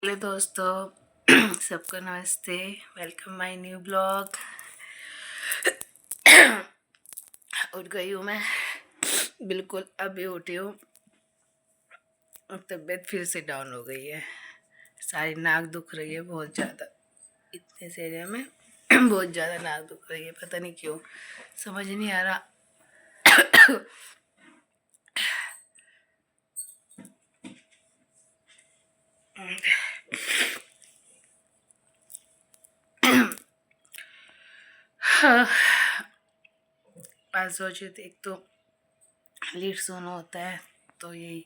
Hello दोस्तों, सबको नमस्ते। Welcome my new blog. उठ गई हूँ मैं, बिल्कुल अभी उठी हूँ और तबीयत फिर से डाउन हो गई है। सारी नाक दुख रही है बहुत ज़्यादा, इतने से एरिया में बहुत ज़्यादा नाक दुख रही है, पता नहीं क्यों, समझ नहीं आ रहा। आज सोचे थे, एक तो लेट सोना होता है तो यही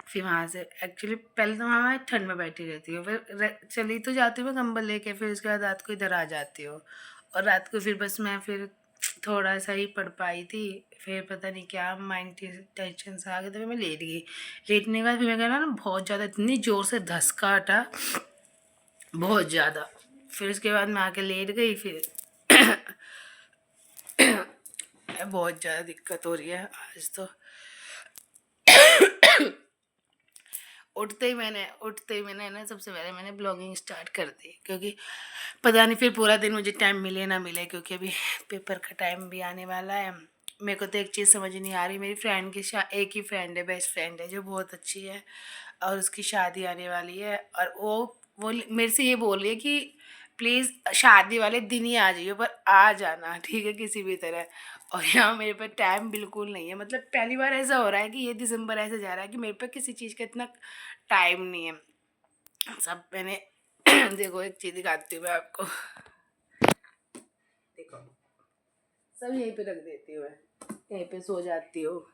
फिर वहाँ से एक्चुअली पहले तो वहाँ मैं ठंड में बैठी रहती हूँ, फिर चली तो जाती हूँ मैं कंबल लेके, फिर उसके बाद रात को इधर आ जाती हूँ। और रात को फिर बस मैं फिर थोड़ा सा ही पढ़ पाई थी, फिर पता नहीं क्या माइंड टेंशन से आ गया, तो फिर मैं लेट गई। लेटने के बाद फिर मैं कहना ना बहुत ज़्यादा इतनी ज़ोर से धसका हटा, बहुत ज़्यादा। फिर उसके बाद मैं आके लेट गई। फिर बहुत ज़्यादा दिक्कत हो रही है आज तो। उठते ही मैंने ना सबसे पहले मैंने ब्लॉगिंग स्टार्ट कर दी, क्योंकि पता नहीं फिर पूरा दिन मुझे टाइम मिले ना मिले, क्योंकि अभी पेपर का टाइम भी आने वाला है। मेरे को तो एक चीज़ समझ नहीं आ रही, मेरी फ्रेंड की एक ही फ्रेंड है, बेस्ट फ्रेंड है, जो बहुत अच्छी है, और उसकी शादी आने वाली है। और वो मेरे से ये बोल रही है कि प्लीज़ शादी वाले दिन ही आ जाइए, पर आ जाना ठीक है किसी भी तरह। और यहाँ मेरे पे टाइम बिल्कुल नहीं है, मतलब पहली बार ऐसा हो रहा है कि ये दिसंबर ऐसे जा रहा है कि मेरे पे किसी चीज़ का इतना टाइम नहीं है। सब मैंने देखो एक चीज़ दिखाती हूँ मैं आपको, देखो सब यहीं पे रख देती हूँ मैं, यहीं पे सो जाती हूँ।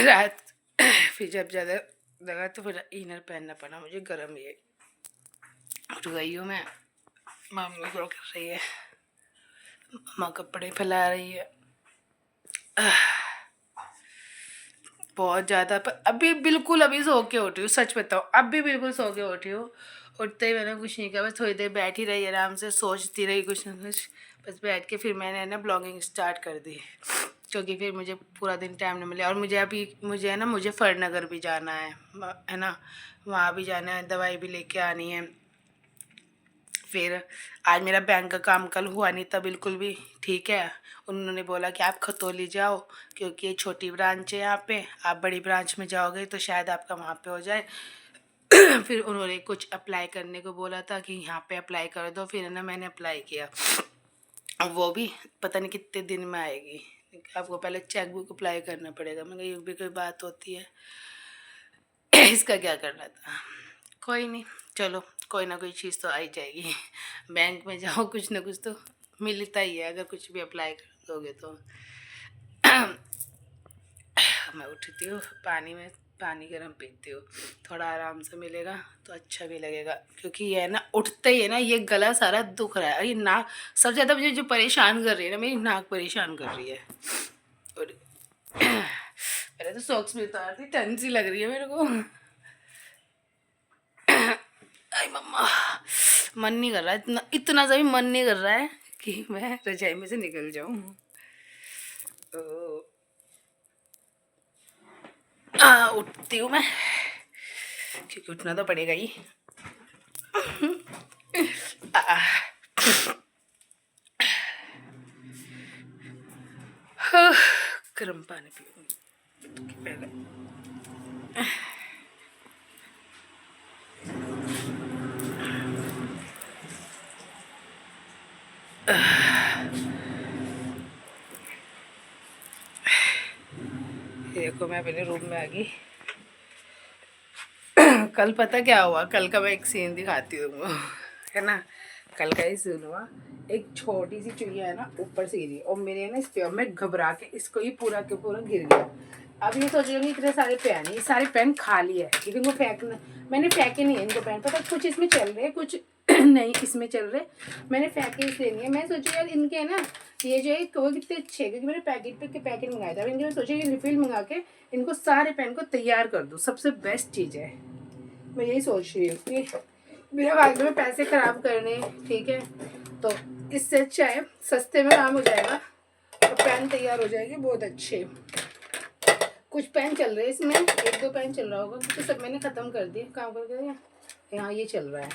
रात फिर जब ज़्यादा लगा तो फिर इनर पहनना पड़ा मुझे, गर्म ये। उठ गई हूँ मैं, मम्मी को कर रही है, मम्मा कपड़े फैला रही है। बहुत ज़्यादा, पर अभी बिल्कुल अभी सो के उठी हूँ, सच बताओ अभी बिल्कुल सो के उठी हूँ। उठते ही मैंने कुछ नहीं किया, बस थोड़ी देर बैठी रही आराम से, सोचती रही कुछ ना कुछ, बस बैठ के फिर मैंने ना ब्लॉगिंग स्टार्ट कर दी, क्योंकि फिर मुझे पूरा दिन टाइम नहीं मिला। और मुझे है ना, मुझे फरनगर भी जाना है ना, वहाँ भी जाना है, दवाई भी लेके आनी है। फिर आज मेरा बैंक का काम कल हुआ नहीं था बिल्कुल भी, ठीक है। उन्होंने बोला कि आप खतौली जाओ, क्योंकि ये छोटी ब्रांच है यहाँ पे, आप बड़ी ब्रांच में जाओगे तो शायद आपका वहाँ पे हो जाए। फिर उन्होंने कुछ अप्लाई करने को बोला था कि यहाँ पे अप्लाई कर दो, फिर ना मैंने अप्लाई किया। अब वो भी पता नहीं कितने दिन में आएगी, आपको पहले चेक बुक अप्लाई करना पड़ेगा। मैं ये भी कोई बात होती है, इसका क्या करना था। कोई नहीं, चलो कोई ना कोई चीज़ तो आ ही जाएगी। बैंक में जाओ कुछ ना कुछ तो मिलता ही है, अगर कुछ भी अप्लाई कर दोगे तो। मैं उठती हूँ, पानी गर्म पीती हूँ, थोड़ा आराम से मिलेगा तो अच्छा भी लगेगा। क्योंकि ये है ना, उठते ही है ना ये गला सारा दुख रहा है, ये नाक सबसे ज़्यादा मुझे जो परेशान कर रही है ना, मेरी नाक परेशान कर रही है। और पहले तो सॉक्स भी उतार दी, ठंड सी लग रही है मेरे को। आई मम्मा, मन नहीं कर रहा है, इतना इतना सा भी मन नहीं कर रहा है कि मैं रजाई में से निकल जाऊं। उठती हूँ मैं, क्योंकि उठना तो पड़ेगा ही। आ, गर्म पानी पीऊंगी पहले। देखो मैं पहले रूम में आ गई। कल पता क्या हुआ, कल का मैं एक सीन दिखाती हूँ तुमको, है ना। कल का ही सीन हुआ, एक छोटी सी चिड़िया है ना ऊपर से गिरी, और मेरे ना इस पे मैं घबरा के इसको ही पूरा के पूरा गिर गया। अब ये सोच रही हूँ इतने सारे पेन, ये सारे पेन खाली है, लेकिन वो फेंकना, मैंने फेंके नहीं है इनको पेन, पता कुछ इसमें चल रहे कुछ नहीं इसमें चल रहे, मैंने फेंके इसलिए नहीं है। मैं सोची यार इनके ना ये जो है वो कितने अच्छे, क्योंकि मैंने पैकेट मंगाया था इनके, मैं सोची रिफिल मंगा के इनको सारे पेन को तैयार कर दूँ, सबसे बेस्ट चीज़ है। मैं यही सोच रही हूँ कि बिना फालतू में पैसे खराब करने, ठीक है, तो इससे अच्छा है सस्ते में काम हो जाएगा और पेन तैयार हो जाएंगे बहुत अच्छे। कुछ पेन चल रहे हैं इसमें, 1-2 पेन चल रहा होगा क्योंकि सब मैंने ख़त्म कर दिए काम करके। यहाँ ये चल रहा है।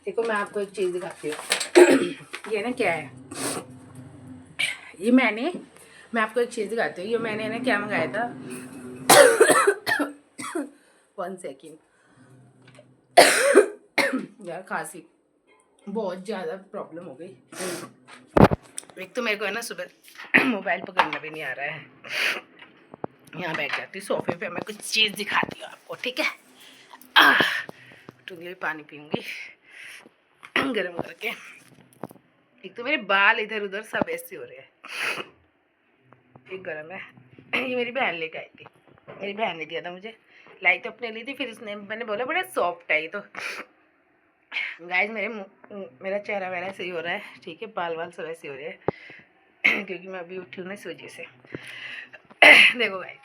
देखो मैं आपको एक चीज़ दिखाती हूँ। ये ना क्या है, ये मैं आपको एक चीज़ दिखाती हूँ। ये मैंने ना क्या मंगाया था 1 सेकेंड यार, खांसी बहुत ज़्यादा प्रॉब्लम हो गई। एक तो मेरे को है ना सुबह मोबाइल पकड़ना भी नहीं आ रहा है। यहाँ बैठ जाती हूँ सोफे पे, मैं कुछ चीज़ दिखाती हूँ आपको, ठीक है। तो पानी पीऊँगी गर्म करके। एक तो मेरे बाल इधर उधर सब ऐसे हो रहे हैं। एक गर्म है, ये मेरी बहन लेके आई थी, मेरी बहन ने दिया था मुझे। लाई तो अपने ली थी, फिर उसने मैंने बोला बड़ा सॉफ्ट है ये तो। गाइस मेरा चेहरा वगैरह सही हो रहा है, ठीक है, बाल वाल सब ऐसे हो रहे हैं क्योंकि मैं अभी उठी हूँ ना इस वजह से। देखो गाइस,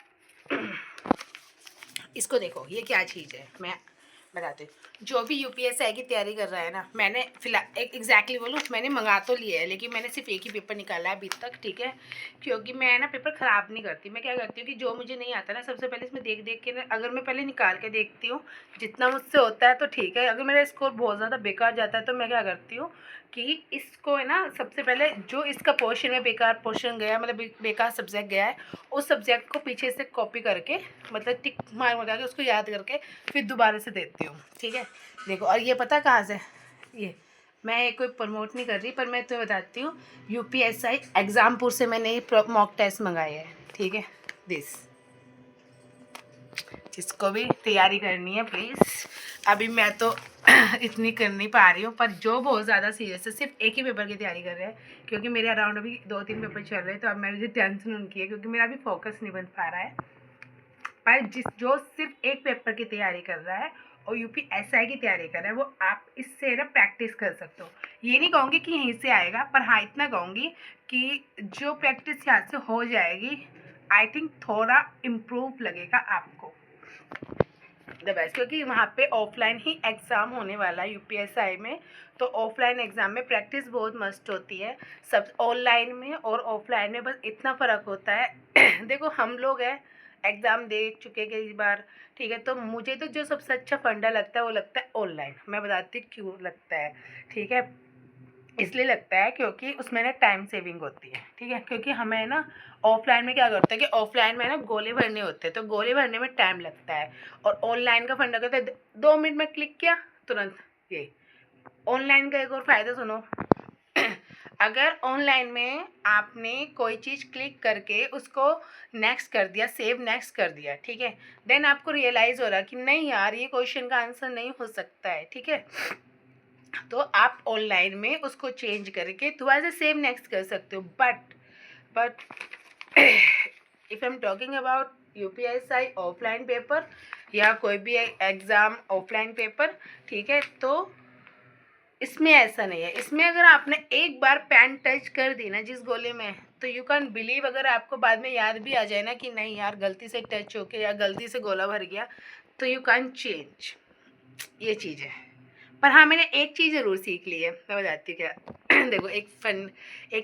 इसको देखो, ये क्या चीज़ है मैं बताती हूँ। जो भी यूपीएससी की तैयारी कर रहा है ना, मैंने फिलहाल एक एग्जैक्टली बोलूँ, मैंने मंगा तो लिया है लेकिन मैंने सिर्फ एक ही पेपर निकाला है अभी तक, ठीक है। क्योंकि मैं ना पेपर ख़राब नहीं करती। मैं क्या करती हूँ कि जो मुझे नहीं आता ना, सबसे पहले इसमें देख देख के ना, अगर मैं पहले निकाल के देखती हूँ जितना मुझसे होता है तो ठीक है। अगर मेरा स्कोर बहुत ज़्यादा बेकार जाता है तो मैं क्या करती हूँ कि इसको है ना, सबसे पहले जो इसका पोर्शन में बेकार पोर्शन गया, मतलब बेकार सब्जेक्ट गया है, उस सब्जेक्ट को पीछे से कॉपी करके, मतलब टिक मार लगा के उसको याद करके फिर दोबारा से देती हूँ, ठीक है। देखो, और ये पता कहाँ से, ये मैं कोई प्रमोट नहीं कर रही, पर मैं तुम्हें बताती हूँ। यूपीएससी एग्ज़ामपुर से मैंने ये मॉक टेस्ट मंगाए है, ठीक है। दिस, जिसको भी तैयारी करनी है प्लीज़, अभी मैं तो इतनी कर नहीं पा रही हूँ, पर जो बहुत ज़्यादा सीरियस है सिर्फ एक ही पेपर की तैयारी कर रहे हैं, क्योंकि मेरे अराउंड अभी 2-3 पेपर चल रहे हैं, तो अब मैं मुझे टेंशन उनकी है क्योंकि मेरा अभी फोकस नहीं बन पा रहा है। पर जो सिर्फ एक पेपर की तैयारी कर रहा है और यूपीएससी की तैयारी कर रहा है, वो आप इससे ना प्रैक्टिस कर सकते हो। ये नहीं कहूँगी कि यहीं से आएगा, पर हाँ इतना कहूँगी कि जो प्रैक्टिस यहाँ से हो जाएगी, आई थिंक थोड़ा इम्प्रूव लगेगा आपको द बेस्ट, क्योंकि वहाँ पे ऑफलाइन ही एग्ज़ाम होने वाला है यूपीएससी में। तो ऑफलाइन एग्ज़ाम में प्रैक्टिस बहुत मस्ट होती है। सब ऑनलाइन में और ऑफलाइन में बस इतना फ़र्क होता है देखो, हम लोग हैं एग्ज़ाम दे चुके कई बार, ठीक है। तो मुझे तो जो सबसे अच्छा फंडा लगता है वो लगता है ऑनलाइन। मैं बताती हूँ क्यों लगता है, ठीक है। इसलिए लगता है क्योंकि उसमें ना टाइम सेविंग होती है, ठीक है। क्योंकि हमें ना ऑफलाइन में क्या करते हैं कि ऑफलाइन में ना गोले भरने होते हैं, तो गोले भरने में टाइम लगता है। और ऑनलाइन का फंडा कहता है 2 मिनट में क्लिक किया तुरंत। ये ऑनलाइन का एक और फ़ायदा सुनो। अगर ऑनलाइन में आपने कोई चीज़ क्लिक करके उसको नेक्स्ट कर दिया, सेव नेक्स्ट कर दिया, ठीक है, देन आपको रियलाइज़ हो रहा कि नहीं यार ये क्वेश्चन का आंसर नहीं हो सकता है, ठीक है, तो आप ऑनलाइन में उसको चेंज करके दोबारा से सेव नेक्स्ट कर सकते हो। But if I am talking about UPSC offline paper या कोई भी एग्ज़ाम ऑफलाइन पेपर, ठीक है, तो इसमें ऐसा नहीं है। इसमें अगर आपने एक बार पेन टच कर दी ना जिस गोले में, तो यू कैन बिलीव, अगर आपको बाद में याद भी आ जाए ना कि नहीं यार गलती से टच होके या गलती से गोला भर गया, तो यू कैन चेंज। ये चीज़ है। पर हाँ, मैंने एक चीज़ ज़रूर सीख ली है, मैं बताती हूँ क्या। देखो, एक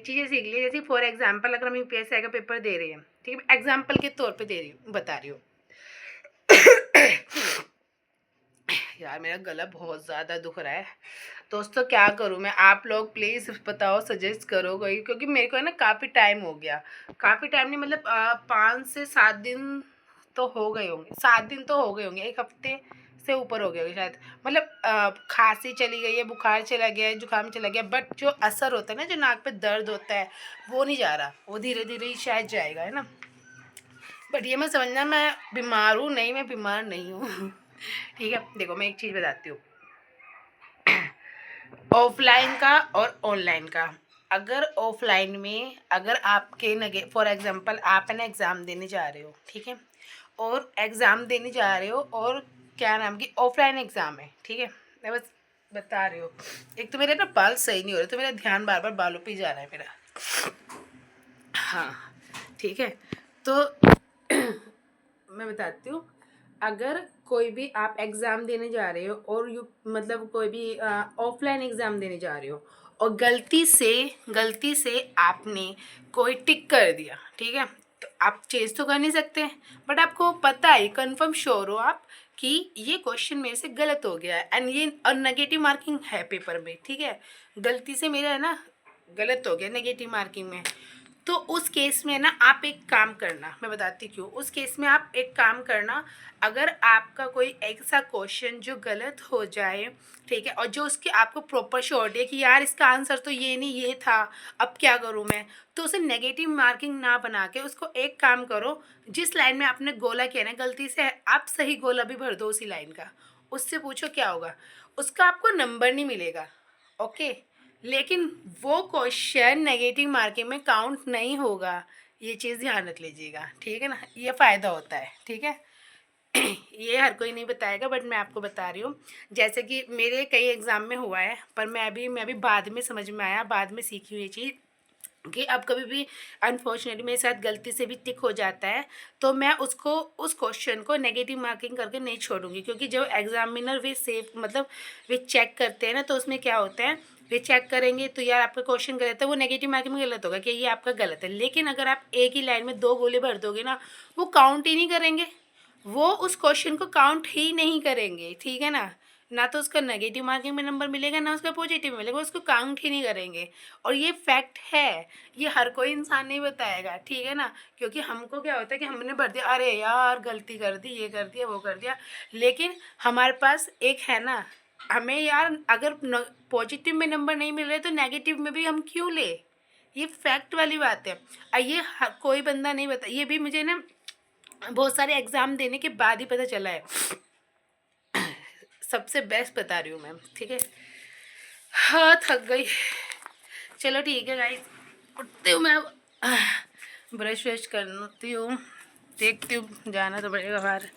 चीज़ सीख ली है, जैसे फॉर एग्जांपल अगर हम यूपीएससी का पेपर दे रहे हैं, ठीक है, एग्जांपल के तौर पे दे रही हूँ, बता रही हूँ। यार मेरा गला बहुत ज़्यादा दुख रहा है दोस्तों, क्या करूँ मैं, आप लोग प्लीज़ बताओ, सजेस्ट करो कोई, क्योंकि मेरे को है ना काफ़ी टाइम हो गया, काफ़ी टाइम नहीं मतलब 5 से 7 दिन तो हो गए होंगे, 7 दिन तो हो गए होंगे, 1 हफ्ते से ऊपर हो गया होगा शायद। मतलब खांसी चली गई है, बुखार चला गया है, जुकाम चला गया, बट जो असर होता है ना, जो नाक पे दर्द होता है, वो नहीं जा रहा, वो धीरे धीरे ही शायद जाएगा, है ना। बट ये मैं समझना, मैं बीमार हूँ नहीं, मैं बीमार नहीं हूँ। ठीक है, देखो मैं एक चीज़ बताती हूँ, ऑफलाइन का और ऑनलाइन का। अगर ऑफलाइन में अगर आपके नगे फॉर एग्जांपल आप है ना एग्ज़ाम देने जा रहे हो, ठीक है, और एग्ज़ाम देने जा रहे हो, और क्या नाम की ऑफलाइन एग्ज़ाम है, ठीक है, मैं बस बता रही हूँ। एक तो मेरे ना बाल सही नहीं हो रहे, तो मेरा ध्यान बार बार बालों पे जा रहा है मेरा। हाँ ठीक है, तो मैं बताती हूँ, अगर कोई भी आप एग्ज़ाम देने जा रहे हो और यू मतलब कोई भी ऑफलाइन एग्ज़ाम देने जा रहे हो और गलती से आपने कोई टिक कर दिया, ठीक है, तो आप चेंज तो कर नहीं सकते, बट आपको पता है, कंफर्म श्योर हो आप कि ये क्वेश्चन मेरे से गलत हो गया है एंड ये और नेगेटिव मार्किंग है पेपर में, ठीक है, गलती से मेरा है ना गलत हो गया नेगेटिव मार्किंग में। तो उस केस में ना आप एक काम करना, मैं बताती क्यों, उस केस में आप एक काम करना, अगर आपका कोई ऐसा क्वेश्चन जो गलत हो जाए, ठीक है, और जो उसकी आपको प्रॉपर श्योरिटी है कि यार इसका आंसर तो ये नहीं ये था, अब क्या करूँ मैं, तो उसे नेगेटिव मार्किंग ना बना के उसको एक काम करो, जिस लाइन में आपने गोला किया ना गलती से, आप सही गोला भी भर दो उसी लाइन का, उससे पूछो क्या होगा, उसका आपको नंबर नहीं मिलेगा, ओके, लेकिन वो क्वेश्चन नेगेटिव मार्किंग में काउंट नहीं होगा, ये चीज़ ध्यान रख लीजिएगा, ठीक है ना, ये फ़ायदा होता है, ठीक है। ये हर कोई नहीं बताएगा बट मैं आपको बता रही हूँ, जैसे कि मेरे कई एग्ज़ाम में हुआ है, पर मैं भी बाद में समझ में आया, बाद में सीखी हुई ये चीज़ कि अब कभी भी अनफॉर्चुनेटली मेरे साथ गलती से भी टिक हो जाता है, तो मैं उसको उस क्वेश्चन को नेगेटिव मार्किंग करके नहीं छोड़ूंगी, क्योंकि जब एग्जामिनर वे सेफ मतलब वे चेक करते हैं ना, तो उसमें क्या होता है, वे चेक करेंगे तो यार आपका क्वेश्चन गलत है, वो नेगेटिव मार्किंग में गलत होगा कि ये आपका गलत है, लेकिन अगर आप एक ही लाइन में 2 गोले भर दोगे ना, वो काउंट ही नहीं करेंगे, वो उस क्वेश्चन को काउंट ही नहीं करेंगे, ठीक है ना, ना तो उसका नेगेटिव मार्किंग में नंबर मिलेगा ना उसका पॉजिटिव में मिलेगा, उसको काउंट ही नहीं करेंगे, और ये फैक्ट है, ये हर कोई इंसान नहीं बताएगा, ठीक है ना, क्योंकि हमको क्या होता है कि हमने भर दिया, अरे यार गलती कर दी, ये कर दिया वो कर दिया, लेकिन हमारे पास एक है ना, हमें यार अगर पॉजिटिव में नंबर नहीं मिल रहे तो नेगेटिव में भी हम क्यों ले, ये फैक्ट वाली बात है। ये कोई बंदा नहीं बता, ये भी मुझे ना बहुत सारे एग्ज़ाम देने के बाद ही पता चला है, सबसे बेस्ट बता रही हूँ मैम, ठीक है। हाँ थक गई, चलो ठीक है गाइस, उठती हूँ मैं, ब्रश व्रश करती हूँ, देखती हूँ, जाना तो पड़ेगा बाहर,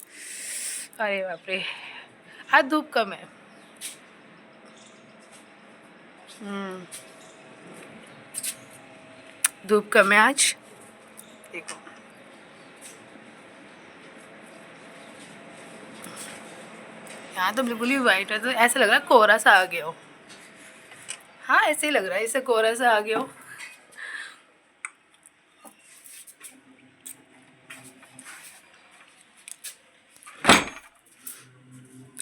अरे बाप रे, आज धूप कम है। धूप कम है आज, देखो यहाँ तो बिल्कुल ही वाइट है, तो ऐसा लग रहा है कोहरा सा आ गया हो, हाँ ऐसे ही लग रहा है, इससे कोहरा सा आ गया हो।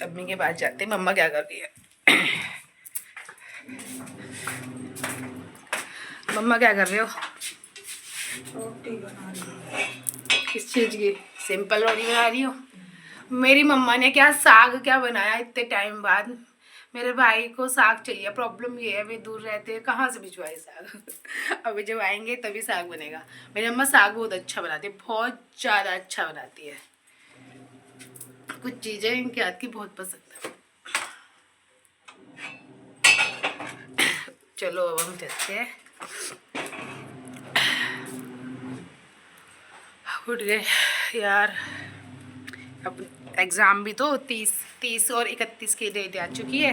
अम्मी के पास जाते हैं, मम्मा क्या कर रही है, मम्मा क्या कर रहे हो, रोटी बना रही हूँ। किस चीज़ की, सिंपल रोटी बना रही हो, मेरी मम्मा ने क्या साग क्या बनाया इतने टाइम बाद, मेरे भाई को साग चाहिए, प्रॉब्लम ये है वे दूर रहते हैं, कहाँ से भिजवाए साग, अभी जब आएंगे तभी साग बनेगा। मेरी अम्मा साग बहुत अच्छा बनाती है, बहुत ज़्यादा अच्छा बनाती है, कुछ चीज़ें इनके हाथ की बहुत पसंद है। चलो अब हम चलते हैं, उठ गए यार, अब एग्ज़ाम भी तो 30 और 31 की डेट आ चुकी है,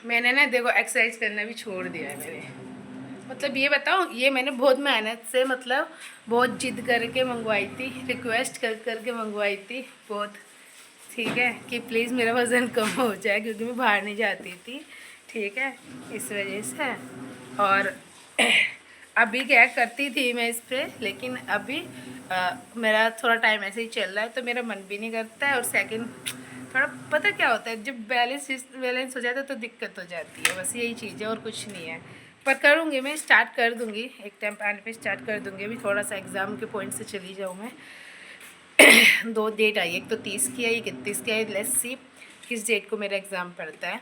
मैंने ना देखो एक्सरसाइज करना भी छोड़ दिया है मैंने, मतलब ये बताओ, ये मैंने बहुत मेहनत से मतलब बहुत जिद करके मंगवाई थी, रिक्वेस्ट कर करके मंगवाई थी बहुत, ठीक है, कि प्लीज़ मेरा वज़न कम हो जाए, क्योंकि मैं बाहर नहीं जाती थी, ठीक है, इस वजह से। और अभी क्या करती थी मैं इस पर, लेकिन अभी मेरा थोड़ा टाइम ऐसे ही चल रहा है तो मेरा मन भी नहीं करता है, और सेकंड थोड़ा पता क्या होता है, जब बैलेंस हो जाता है तो दिक्कत हो जाती है, बस यही चीज़ है और कुछ नहीं है, पर करूँगी मैं, स्टार्ट कर दूँगी, एक टाइम आने पे स्टार्ट कर दूँगी, अभी थोड़ा सा एग्ज़ाम के पॉइंट से चली जाऊँ मैं। 2 डेट आई, एक तो 30 की है, 31 की है, लेट्स सी किस डेट को मेरा एग्ज़ाम पड़ता है।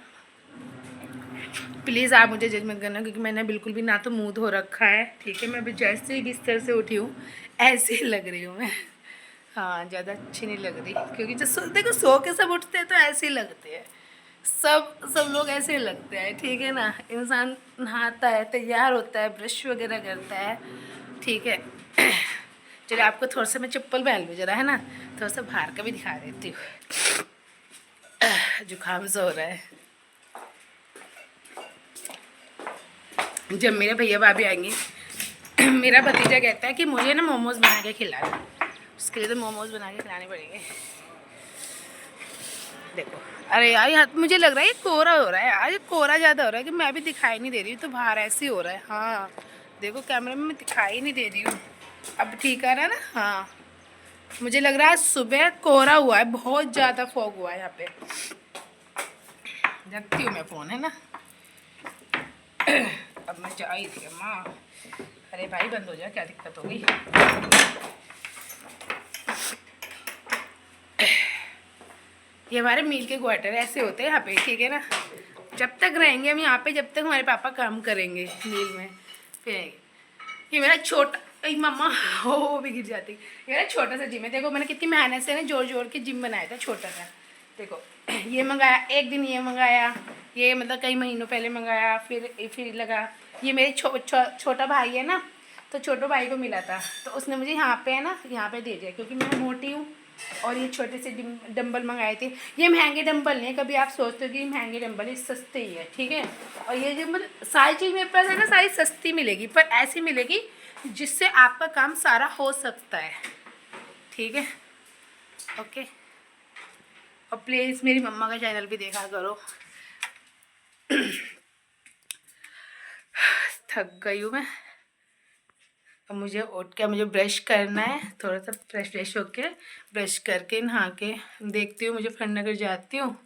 प्लीज़ आप मुझे जज मत करना, क्योंकि मैंने बिल्कुल भी ना तो मूड हो रखा है, ठीक है, मैं अभी जैसे ही बिस्तर से उठी हूँ ऐसे ही लग रही हूँ मैं, हाँ ज़्यादा अच्छी नहीं लग रही, क्योंकि जब देखो सो के सब उठते हैं तो ऐसे ही लगते हैं, सब लोग ऐसे ही लगते हैं, ठीक है ना, इंसान नहाता है, तैयार होता है, ब्रश वगैरह करता है, ठीक है। चलिए आपको थोड़ा सा मैं चप्पल पहन लूँ जरा, है ना, थोड़ा सा बाहर का भी दिखा देती हूँ, जुकाम से हो रहा है। जब मेरे भैया भाभी आएंगे, मेरा भतीजा कहता है कि मुझे ना मोमोज़ बना के खिलाना, उसके लिए तो मोमोज बना के खिलाने पड़ेंगे। देखो, अरे यार यहाँ मुझे लग रहा है ये कोहरा हो रहा है यार, ये कोहरा ज़्यादा हो रहा है कि मैं भी दिखाई नहीं दे रही हूँ, तो बाहर ऐसे ही हो रहा है। हाँ देखो कैमरे में मैं दिखाई नहीं दे रही हूँ। अब ठीक आ रहा है ना? हाँ मुझे लग रहा है सुबह कोहरा हुआ है, बहुत ज़्यादा फॉग हुआ है यहाँ पे। रखती हूँ मैं फ़ोन, है ना? अब मैं जा ही थी अम्मा। अरे भाई बंद हो जाए, क्या दिक्कत हो गई? ये हमारे मील के क्वार्टर ऐसे होते हैं यहाँ पे, ठीक है ना? जब तक रहेंगे हम यहाँ पे, जब तक हमारे पापा काम करेंगे मील में। फिर ये मेरा छोटा, अरे मम्मा वो भी गिर जाती। ये मेरा छोटा सा जिम है, देखो मैंने कितनी मेहनत से ना जोड़ जोड़ के जिम बनाया था, छोटा सा। देखो ये मंगाया एक दिन, ये मंगाया, ये मतलब कई महीनों पहले मंगाया, फिर लगा। ये मेरे छोटा भाई है ना, तो छोटे भाई को मिला था, तो उसने मुझे यहाँ पे है ना, यहाँ पे दे दिया, क्योंकि मैं मोटी हूँ। और ये छोटे से डंबल मंगाए थे। ये महंगे डंबल नहीं है, कभी आप सोचते हो कि महंगे डंबल, ये सस्ते ही है, ठीक है? और ये जो मतलब सारी चीज़ मेरे पास है ना, सारी सस्ती मिलेगी, पर ऐसी मिलेगी जिससे आपका काम सारा हो सकता है, ठीक है? ओके। और प्लीज़ मेरी मम्मा का चैनल भी देखा करो। थक गई हूँ मैं। अब मुझे उठ के मुझे ब्रश करना है, थोड़ा सा फ्रेश होके ब्रश करके नहा के देखती हूँ, मुझे फन नगर जाती हूँ।